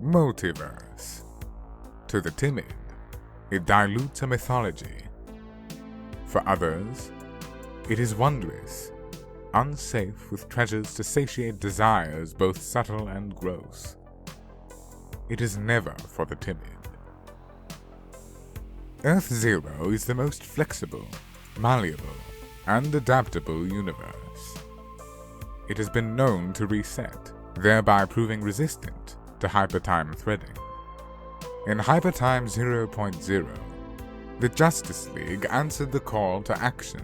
Multiverse. To the timid, it dilutes a mythology. For others, it is wondrous, unsafe with treasures to satiate desires both subtle and gross. It is never for the timid. Earth Zero is the most flexible, malleable, and adaptable universe. It has been known to reset, thereby proving resistant to hypertime threading. In Hypertime 0.0, the Justice League answered the call to action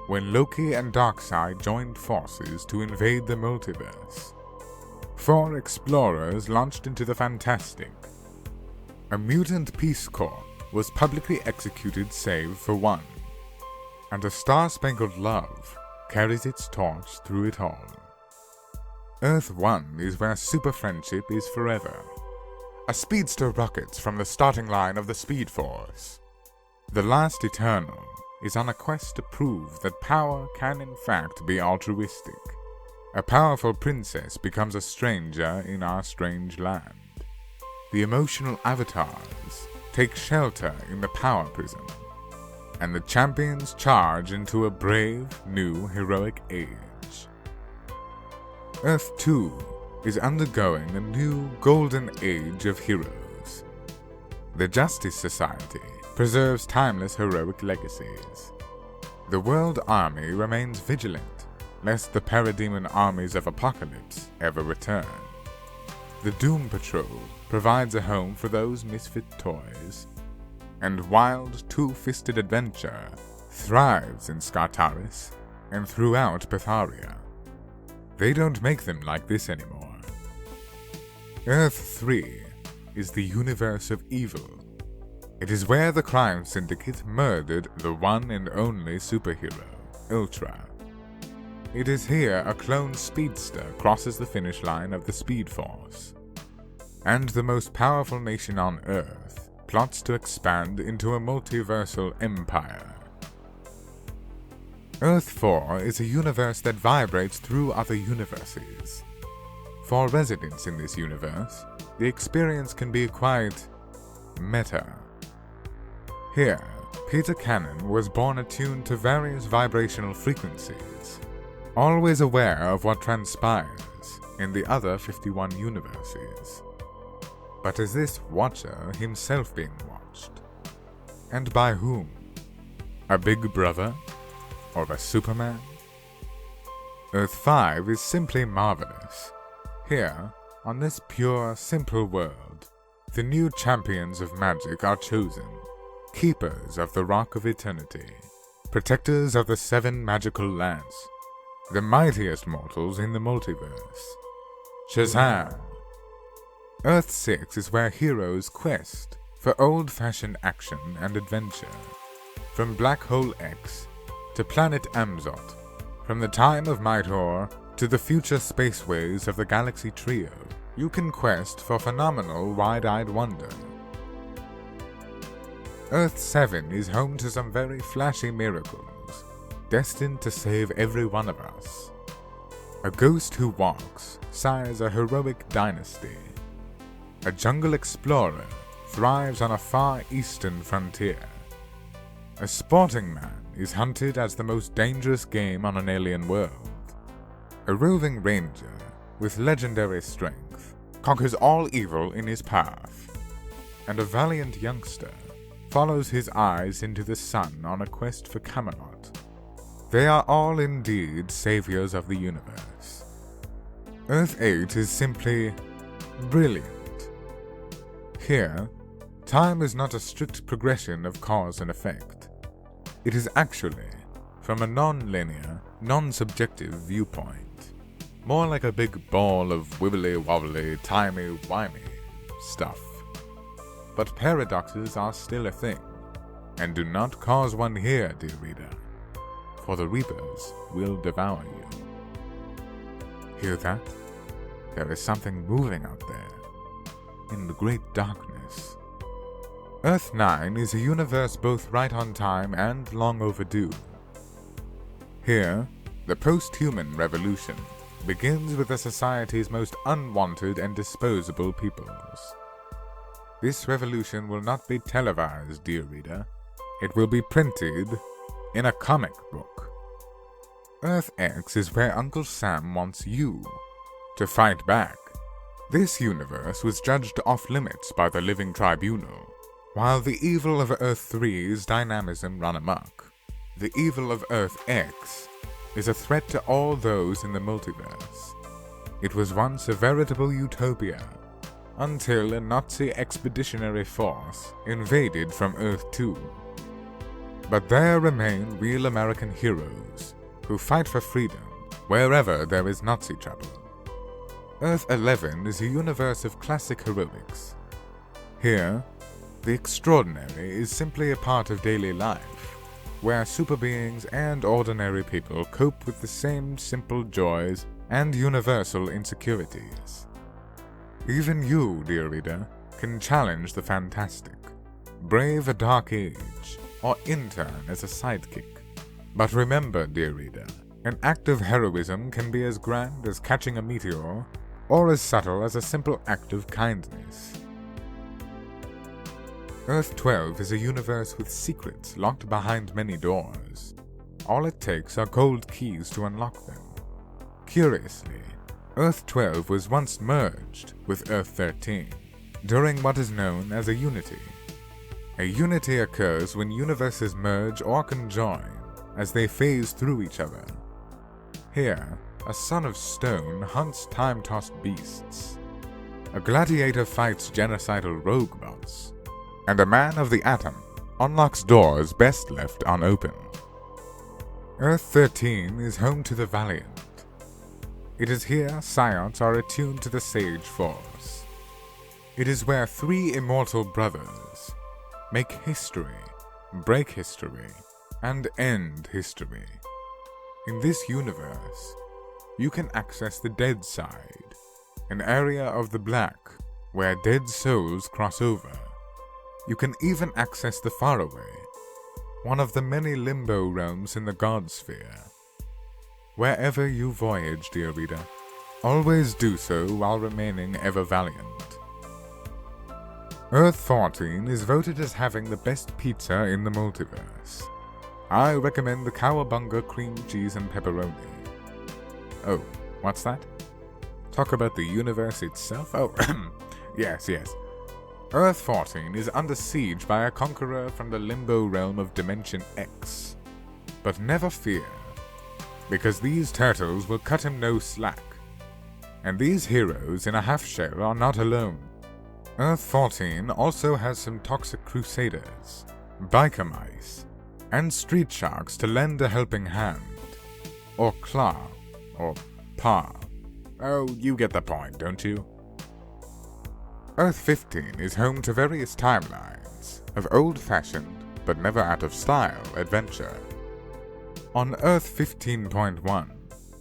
when Loki and Darkseid joined forces to invade the multiverse. 4 explorers launched into the fantastic. A mutant Peace Corps was publicly executed save for one, and a star-spangled love carries its torch through it all. Earth 1 is where super friendship is forever. A speedster rockets from the starting line of the Speed Force. The last Eternal is on a quest to prove that power can in fact be altruistic. A powerful princess becomes a stranger in our strange land. The emotional avatars take shelter in the power prison, and the champions charge into a brave, new, heroic age. Earth 2 is undergoing a new golden age of heroes. The Justice Society preserves timeless heroic legacies. The World Army remains vigilant, lest the parademon armies of Apocalypse ever return. The Doom Patrol provides a home for those misfit toys, and wild, two-fisted adventure thrives in Skartaris and throughout Patharia. They don't make them like this anymore. Earth 3 is the universe of evil. It is where the crime syndicate murdered the one and only superhero, Htrae. It is here a clone speedster crosses the finish line of the Speed Force, and the most powerful nation on Earth plots to expand into a multiversal empire. Earth 4 is a universe that vibrates through other universes. For residents in this universe, the experience can be quite meta. Here, Peter Cannon was born attuned to various vibrational frequencies, always aware of what transpires in the other 51 universes. But is this Watcher himself being watched? And by whom? A Big Brother? Or a Superman? Earth 5 is simply marvelous. Here, on this pure, simple world, the new champions of magic are chosen, keepers of the Rock of Eternity, protectors of the 7 magical lands, the mightiest mortals in the multiverse. Shazam! Earth 6 is where heroes quest for old-fashioned action and adventure. From Black Hole X to Planet Amzot, from the time of Mytor to the future spaceways of the Galaxy Trio, you can quest for phenomenal wide-eyed wonder. Earth 7 is home to some very flashy miracles, destined to save every one of us. A ghost who walks sires a heroic dynasty. A jungle explorer thrives on a far eastern frontier. A sporting man is hunted as the most dangerous game on an alien world. A roving ranger with legendary strength conquers all evil in his path. And a valiant youngster follows his eyes into the sun on a quest for Camelot. They are all indeed saviors of the universe. Earth 8 is simply brilliant. Here, time is not a strict progression of cause and effect. It is actually from a non-linear, non-subjective viewpoint. More like a big ball of wibbly-wobbly, timey-wimey stuff. But paradoxes are still a thing, and do not cause one here, dear reader, for the Reapers will devour you. Hear that? There is something moving out there, in the great darkness. Earth 9 is a universe both right on time and long overdue. Here, the post-human revolution begins with the society's most unwanted and disposable peoples. This revolution will not be televised, dear reader. It will be printed in a comic book. Earth X is where Uncle Sam wants you to fight back. This universe was judged off-limits by the Living Tribunal, while the evil of Earth 3's dynamism run amok. The evil of Earth X is a threat to all those in the multiverse. It was once a veritable utopia, until a Nazi expeditionary force invaded from Earth 2. But there remain real American heroes who fight for freedom wherever there is Nazi trouble. Earth 11 is a universe of classic heroics. Here, the extraordinary is simply a part of daily life, where super beings and ordinary people cope with the same simple joys and universal insecurities. Even you, dear reader, can challenge the fantastic, brave a dark age, or intern as a sidekick. But remember, dear reader, an act of heroism can be as grand as catching a meteor, or as subtle as a simple act of kindness. Earth 12 is a universe with secrets locked behind many doors. All it takes are gold keys to unlock them. Curiously, Earth 12 was once merged with Earth 13, during what is known as a unity. A unity occurs when universes merge or conjoin as they phase through each other. Here, a son of stone hunts time-tossed beasts. A gladiator fights genocidal rogue bots. And a man of the atom unlocks doors best left unopened. Earth 13 is home to the Valiant. It is here psiots are attuned to the Sage Force. It is where three immortal brothers make history, break history, and end history. In this universe, you can access the dead side, an area of the black where dead souls cross over. You can even access the faraway, one of the many limbo realms in the God Sphere. Wherever you voyage, dear reader, always do so while remaining ever valiant. Earth 14 is voted as having the best pizza in the multiverse. I recommend the Cowabunga cream cheese and pepperoni. Oh, what's that? Talk about the universe itself? Oh, yes. Earth 14 is under siege by a conqueror from the limbo realm of Dimension X. But never fear, because these turtles will cut him no slack. And these heroes in a half-shell are not alone. Earth 14 also has some toxic crusaders, biker mice, and street sharks to lend a helping hand. Or claw, or paw. Oh, you get the point, don't you? Earth 15 is home to various timelines of old-fashioned, but never out-of-style, adventure. On Earth 15.1,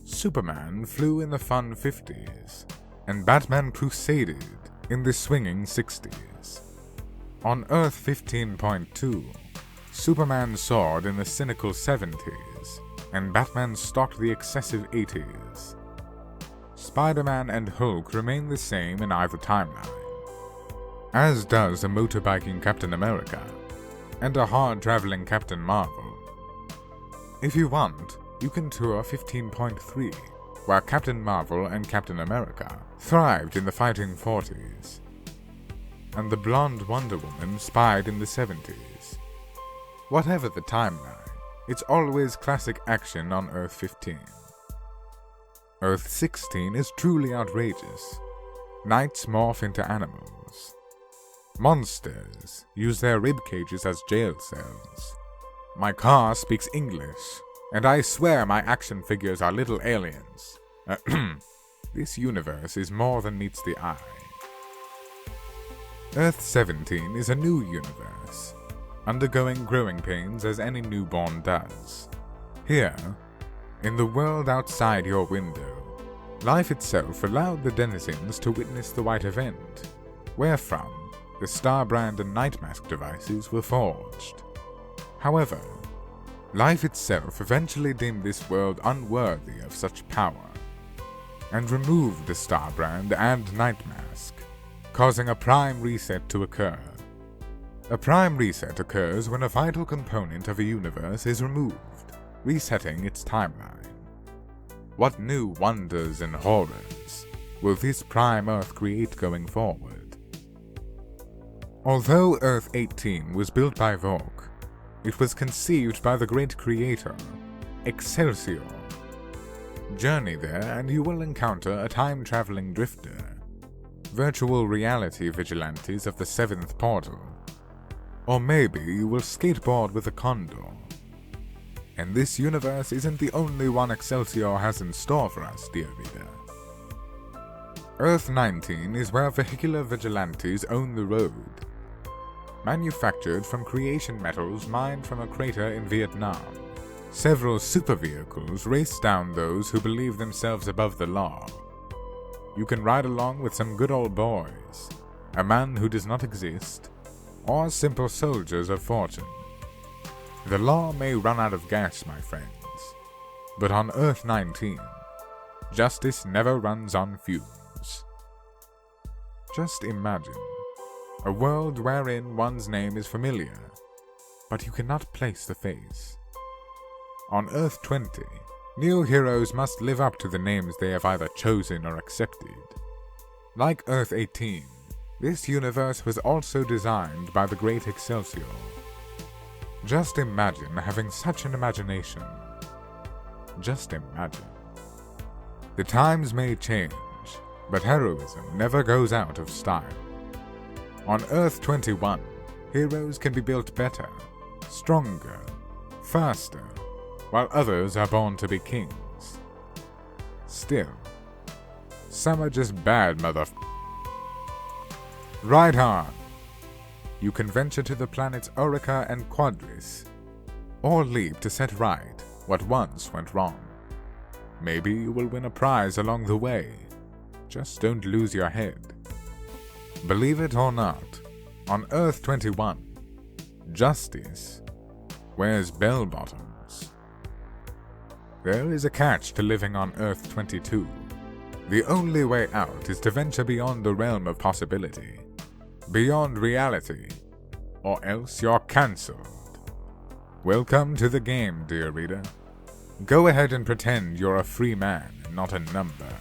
Superman flew in the fun 50s, and Batman crusaded in the swinging 60s. On Earth 15.2, Superman soared in the cynical 70s, and Batman stalked the excessive 80s. Spider-Man and Hulk remain the same in either timeline, as does a motorbiking Captain America, and a hard-traveling Captain Marvel. If you want, you can tour 15.3, where Captain Marvel and Captain America thrived in the fighting 40s, and the blonde Wonder Woman spied in the 70s. Whatever the timeline, it's always classic action on Earth 15. Earth 16 is truly outrageous. Knights morph into animals. Monsters use their rib cages as jail cells. My car speaks English, and I swear my action figures are little aliens. This universe is more than meets the eye. Earth 17 is a new universe, undergoing growing pains as any newborn does. Here, in the world outside your window, life itself allowed the denizens to witness the White Event, wherefrom the Starbrand and Nightmask devices were forged. However, life itself eventually deemed this world unworthy of such power. and removed the Star Brand and Night Mask, causing a prime reset to occur. A prime reset occurs when a vital component of a universe is removed, resetting its timeline. What new wonders and horrors will this prime Earth create going forward? Although Earth 18 was built by Volk, it was conceived by the great creator, Excelsior. Journey there and you will encounter a time-traveling drifter, virtual reality vigilantes of the 7th portal, or maybe you will skateboard with a condor. And this universe isn't the only one Excelsior has in store for us, dear reader. Earth 19 is where vehicular vigilantes own the road. Manufactured from creation metals mined from a crater in Vietnam, several super vehicles race down those who believe themselves above the law. You can ride along with some good old boys, a man who does not exist, or simple soldiers of fortune. The law may run out of gas, my friends, but on Earth 19, justice never runs on fumes. Just imagine a world wherein one's name is familiar, but you cannot place the face. On Earth 20, new heroes must live up to the names they have either chosen or accepted. Like Earth 18, this universe was also designed by the great Excelsior. Just imagine having such an imagination. Just imagine. The times may change, but heroism never goes out of style. On Earth 21, heroes can be built better, stronger, faster, while others are born to be kings. Still, some are just bad Right on! You can venture to the planets Orica and Quadris, or leap to set right what once went wrong. Maybe you will win a prize along the way. Just don't lose your head. Believe it or not, on Earth 21, justice wears bell-bottoms. There is a catch to living on Earth 22. The only way out is to venture beyond the realm of possibility, beyond reality, or else you're cancelled. Welcome to the game, dear reader. Go ahead and pretend you're a free man, not a number.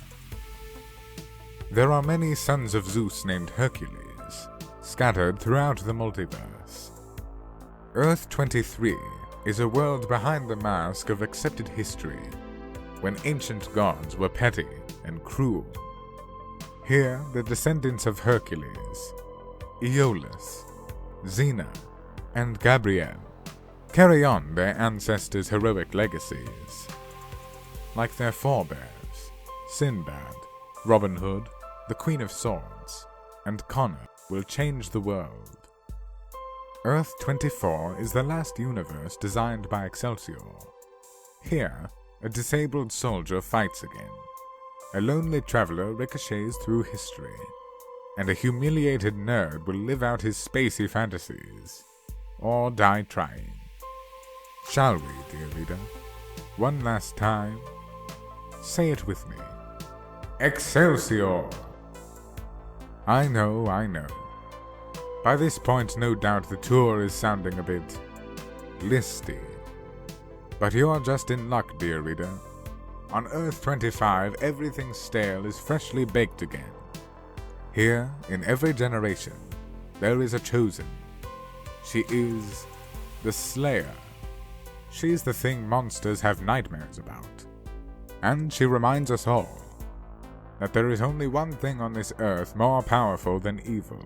There are many sons of Zeus named Hercules, scattered throughout the multiverse. Earth 23 is a world behind the mask of accepted history, when ancient gods were petty and cruel. Here, the descendants of Hercules, Aeolus, Xena, and Gabrielle carry on their ancestors' heroic legacies. Like their forebears, Sinbad, Robin Hood, the Queen of Swords, and Connor will change the world. Earth 24 is the last universe designed by Excelsior. Here, a disabled soldier fights again. A lonely traveler ricochets through history, and a humiliated nerd will live out his spacey fantasies, or die trying. Shall we, dear reader? One last time, say it with me. Excelsior! I know. By this point, no doubt the tour is sounding a bit listy. But you're just in luck, dear reader. On Earth 25, everything stale is freshly baked again. Here, in every generation, there is a chosen. She is the Slayer. She's the thing monsters have nightmares about. And she reminds us all that there is only one thing on this earth more powerful than evil,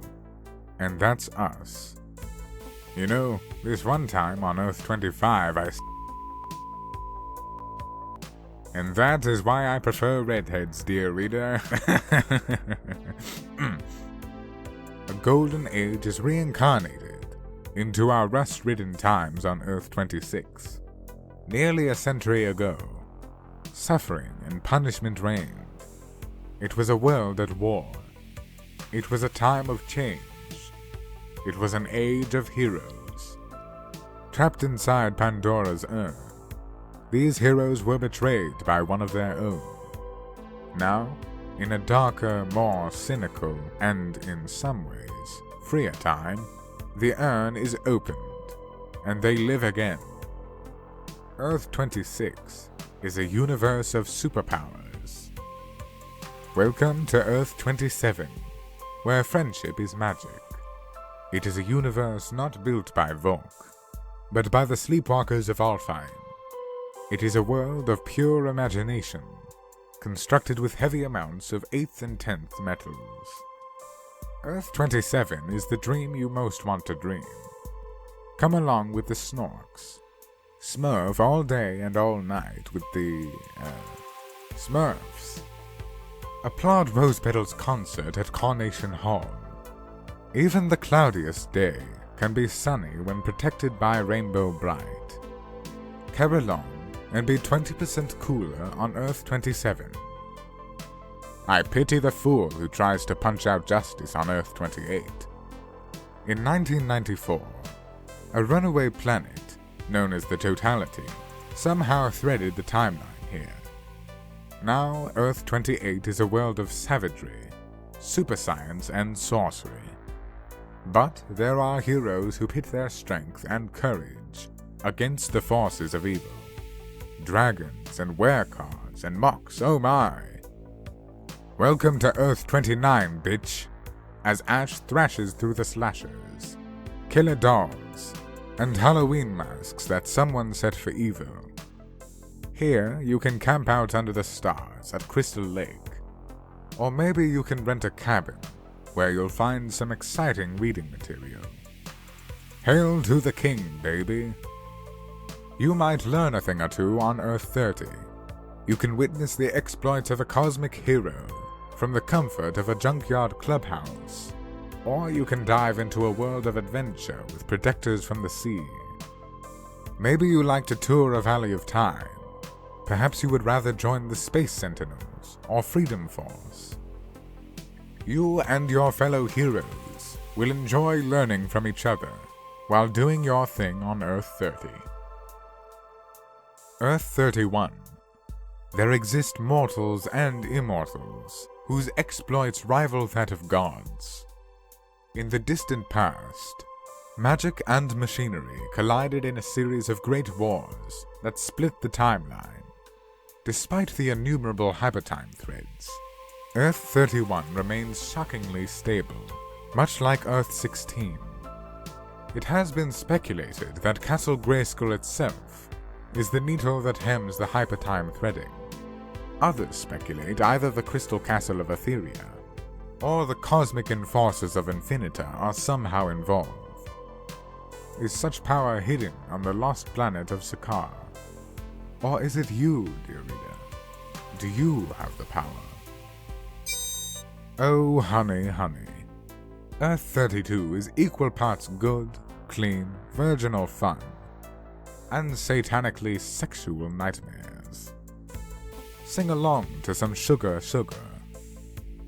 and that's us. You know, this one time on Earth 25 and that is why I prefer redheads, dear reader. A golden age is reincarnated into our rust-ridden times on Earth 26. Nearly a century ago, suffering and punishment reigned. It was a world at war. It was a time of change. It was an age of heroes. Trapped inside Pandora's urn, these heroes were betrayed by one of their own. Now, in a darker, more cynical, and in some ways, freer time, the urn is opened, and they live again. Earth 26 is a universe of superpowers. Welcome to Earth 27, where friendship is magic. It is a universe not built by Volk, but by the sleepwalkers of Alfheim. It is a world of pure imagination, constructed with heavy amounts of 8th and 10th metals. Earth 27 is the dream you most want to dream. Come along with the Snorks. Smurf all day and all night with the, Smurfs. Applaud Rose Petal's concert at Carnation Hall. Even the cloudiest day can be sunny when protected by Rainbow Bright. Carry along and be 20% cooler on Earth 27. I pity the fool who tries to punch out justice on Earth 28. In 1994, a runaway planet, known as the Totality, somehow threaded the timeline here. Now, Earth 28 is a world of savagery, super science, and sorcery. But there are heroes who pit their strength and courage against the forces of evil. Dragons and werecards and mocks, oh my! Welcome to Earth 29, bitch! As Ash thrashes through the slashers, killer dolls, and Halloween masks that someone set for evil. Here, you can camp out under the stars at Crystal Lake. Or maybe you can rent a cabin, where you'll find some exciting reading material. Hail to the king, baby! You might learn a thing or two on Earth 30. You can witness the exploits of a cosmic hero from the comfort of a junkyard clubhouse. Or you can dive into a world of adventure with protectors from the sea. Maybe you like to tour a Valley of Time. Perhaps you would rather join the Space Sentinels or Freedom Force. You and your fellow heroes will enjoy learning from each other while doing your thing on Earth 30. Earth 31. There exist mortals and immortals whose exploits rival that of gods. In the distant past, magic and machinery collided in a series of great wars that split the timeline. Despite the innumerable hypertime threads, Earth 31 remains shockingly stable, much like Earth 16. It has been speculated that Castle Grayskull itself is the needle that hems the hypertime threading. Others speculate either the Crystal Castle of Etheria or the cosmic enforcers of Infinita are somehow involved. Is such power hidden on the lost planet of Sakaar? Or is it you, dear reader? Do you have the power? Oh, honey, honey. Earth 32 is equal parts good, clean, virginal fun, and satanically sexual nightmares. Sing along to some sugar sugar,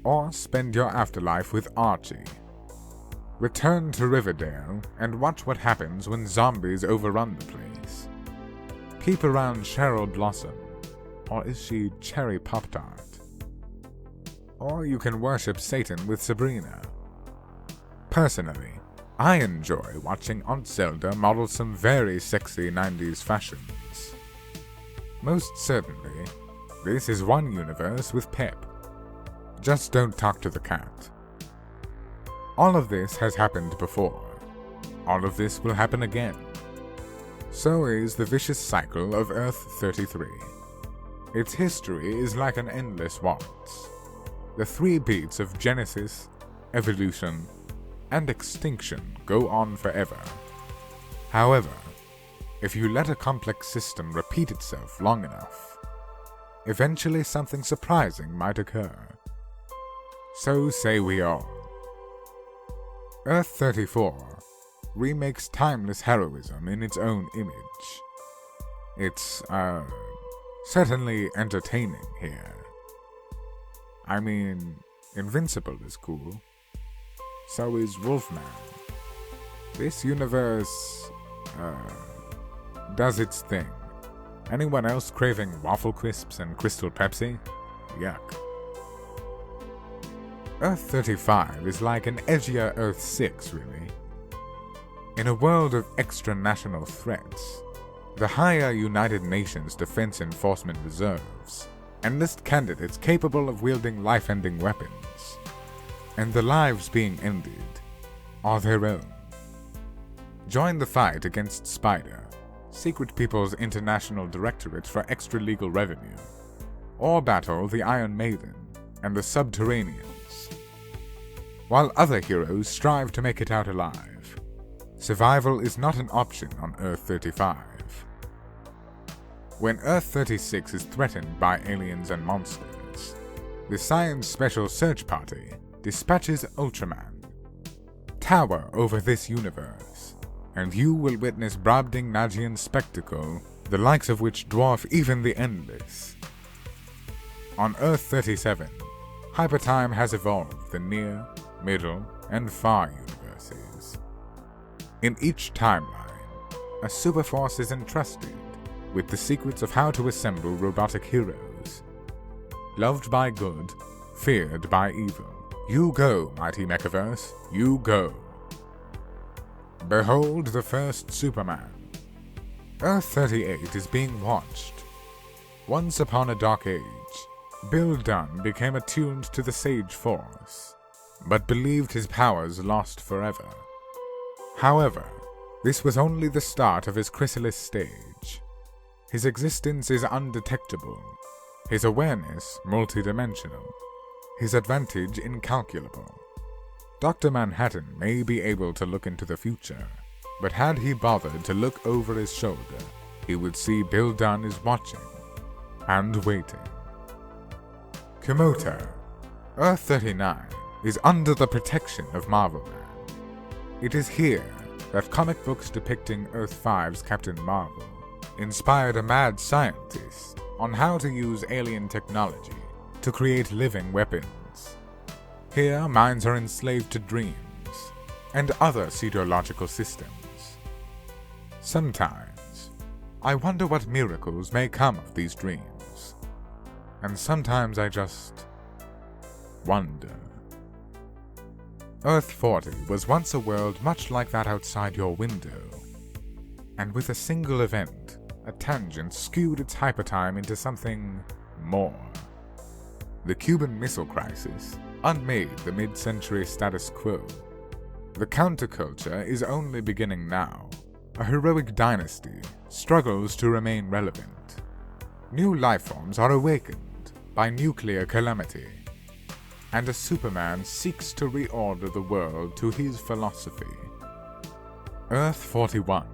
or spend your afterlife with Archie. Return to Riverdale and watch what happens when zombies overrun the place. Peep around Cheryl Blossom, or is she Cherry Pop-Tart? Or you can worship Satan with Sabrina. Personally, I enjoy watching Aunt Zelda model some very sexy 90s fashions. Most certainly, this is one universe with pep. Just don't talk to the cat. All of this has happened before. All of this will happen again. So is the vicious cycle of Earth 33. Its history is like an endless waltz. The 3 beats of Genesis, Evolution, and Extinction go on forever. However, if you let a complex system repeat itself long enough, eventually something surprising might occur. So say we all. Earth 34 remakes timeless heroism in its own image. It's, certainly entertaining here. I mean, Invincible is cool. So is Wolfman. This universe, does its thing. Anyone else craving waffle crisps and Crystal Pepsi? Yuck. Earth 35 is like an edgier Earth 6, really. In a world of extra-national threats, the higher United Nations Defense Enforcement Reserves enlist candidates capable of wielding life-ending weapons, and the lives being ended are their own. Join the fight against Spider, Secret People's International Directorate for Extra-Legal Revenue, or battle the Iron Maiden and the Subterraneans. While other heroes strive to make it out alive, survival is not an option on Earth 35. When Earth 36 is threatened by aliens and monsters, the Science Special Search Party dispatches Ultraman. Tower over this universe, and you will witness Brobdingnagian spectacle, the likes of which dwarf even the Endless. On Earth 37, Hypertime has evolved the near, middle, and far universes. In each timeline, a superforce is entrusted with the secrets of how to assemble robotic heroes. Loved by good, feared by evil. You go, mighty Mechaverse, you go. Behold the first Superman. Earth 38 is being watched. Once upon a dark age, Bill Dunn became attuned to the Sage Force, but believed his powers lost forever. However, this was only the start of his chrysalis stage. His existence is undetectable, his awareness multidimensional, his advantage incalculable. Dr. Manhattan may be able to look into the future, but had he bothered to look over his shoulder, he would see Bill Dunn is watching and waiting. Komodo, Earth 39, is under the protection of Marvel Man. It is here that comic books depicting Earth 5's Captain Marvel inspired a mad scientist on how to use alien technology to create living weapons. Here, minds are enslaved to dreams and other pseudological systems. Sometimes, I wonder what miracles may come of these dreams, and sometimes I just wonder. Earth 40 was once a world much like that outside your window, and with a single event, a tangent skewed its hypertime into something more. The Cuban Missile Crisis unmade the mid-century status quo. The counterculture is only beginning now. A heroic dynasty struggles to remain relevant. New lifeforms are awakened by nuclear calamity, and a Superman seeks to reorder the world to his philosophy. Earth 41,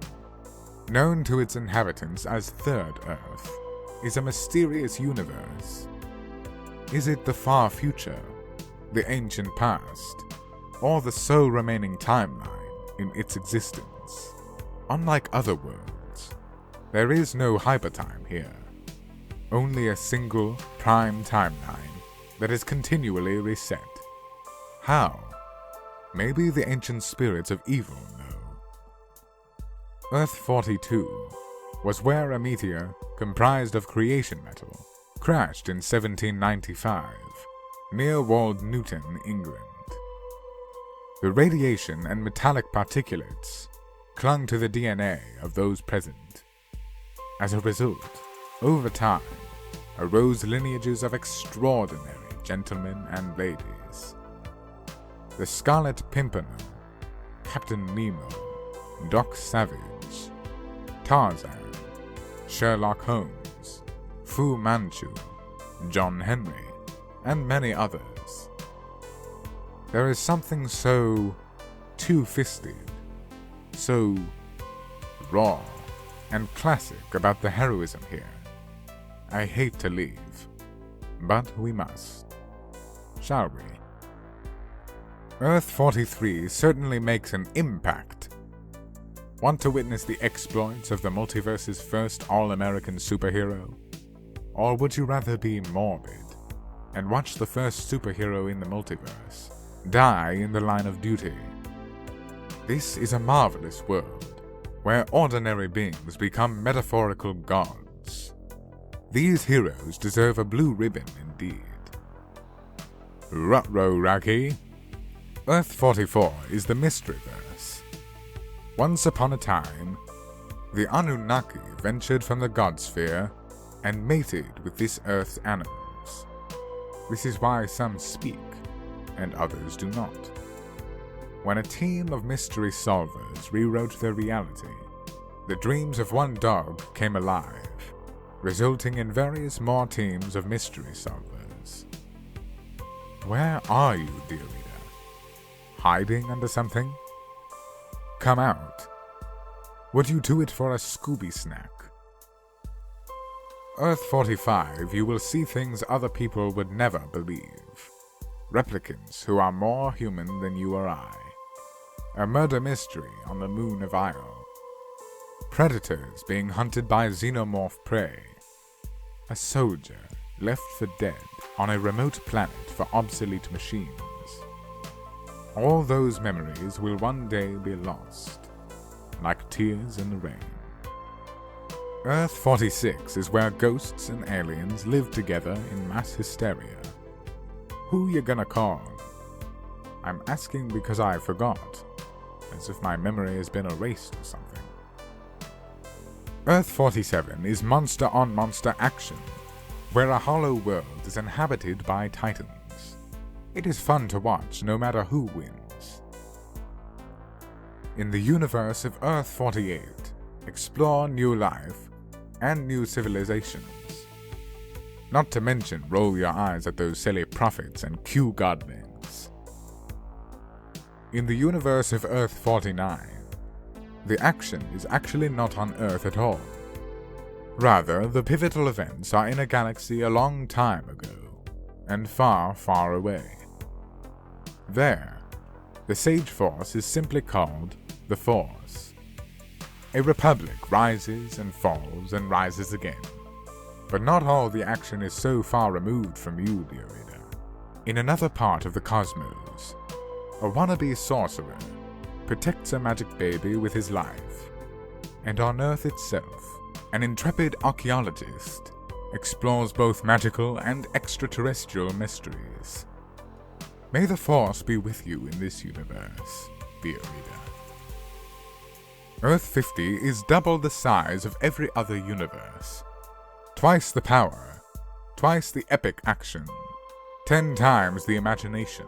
known to its inhabitants as Third Earth, is a mysterious universe. Is it the far future, the ancient past, or the sole remaining timeline in its existence? Unlike other worlds, there is no hypertime here, only a single prime timeline that is continually reset. How? Maybe the ancient spirits of evil know. Earth 42 was where a meteor comprised of creation metal crashed in 1795 near Wold Newton, England. The radiation and metallic particulates clung to the DNA of those present. As a result, over time, arose lineages of extraordinary gentlemen and ladies. The Scarlet Pimpernel, Captain Nemo, Doc Savage, Tarzan, Sherlock Holmes, Fu Manchu, John Henry, and many others. There is something so two-fisted, so raw and classic about the heroism here. I hate to leave, but we must. Shall we? Earth 43 certainly makes an impact. Want to witness the exploits of the multiverse's first all-American superhero? Or would you rather be morbid and watch the first superhero in the multiverse die in the line of duty? This is a marvelous world where ordinary beings become metaphorical gods. These heroes deserve a blue ribbon indeed. Ruh-roh, Raggy. Earth 44 is the Mysteryverse. Once upon a time, the Anunnaki ventured from the God Sphere and mated with this Earth's animals. This is why some speak and others do not. When a team of mystery solvers rewrote their reality, the dreams of one dog came alive, resulting in various more teams of mystery solvers. Where are you, dear reader? Hiding under something? Come out. Would you do it for a Scooby snack? Earth 45, you will see things other people would never believe. Replicants who are more human than you or I. A murder mystery on the moon of Io. Predators being hunted by xenomorph prey. A soldier left for dead on a remote planet for obsolete machines. All those memories will one day be lost, like tears in the rain. Earth 46 is where ghosts and aliens live together in mass hysteria. Who you gonna call? I'm asking because I forgot, as if my memory has been erased or something. Earth 47 is monster on monster action, where a hollow world is inhabited by titans. It is fun to watch no matter who wins. In the universe of Earth 48, explore new life and new civilizations. Not to mention roll your eyes at those silly prophets and Q godlings. In the universe of Earth 49, the action is actually not on Earth at all. Rather, the pivotal events are in a galaxy a long time ago, and far, far away. There, the Sage Force is simply called the Force. A republic rises and falls and rises again. But not all the action is so far removed from you, dear reader. In another part of the cosmos, a wannabe sorcerer protects a magic baby with his life. And on Earth itself, an intrepid archaeologist explores both magical and extraterrestrial mysteries. May the Force be with you in this universe, dear reader. Earth 50 is double the size of every other universe. Twice the power, twice the epic action, 10 times the imagination.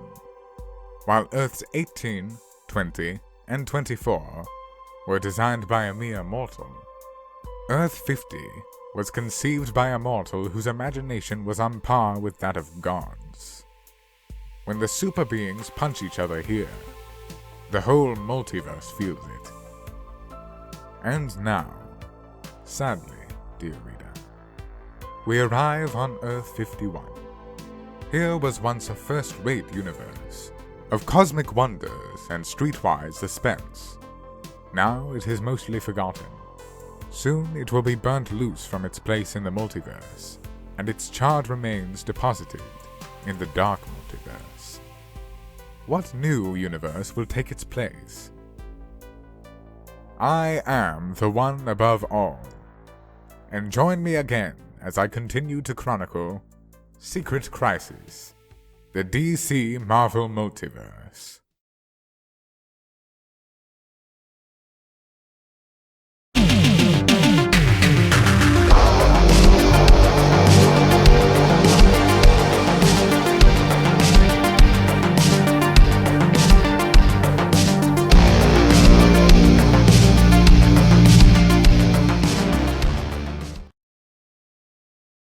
While Earths 18, 20, and 24 were designed by a mere mortal, Earth 50 was conceived by a mortal whose imagination was on par with that of gods. When the super beings punch each other here, the whole multiverse feels it. And now, sadly, dear reader, we arrive on Earth 51. Here was once a first-rate universe of cosmic wonders and streetwise suspense. Now it is mostly forgotten. Soon it will be burnt loose from its place in the multiverse, and its charred remains deposited in the dark multiverse. What new universe will take its place? I am the one above all, and join me again as I continue to chronicle Secret Crisis, the DC Marvel Multiverse.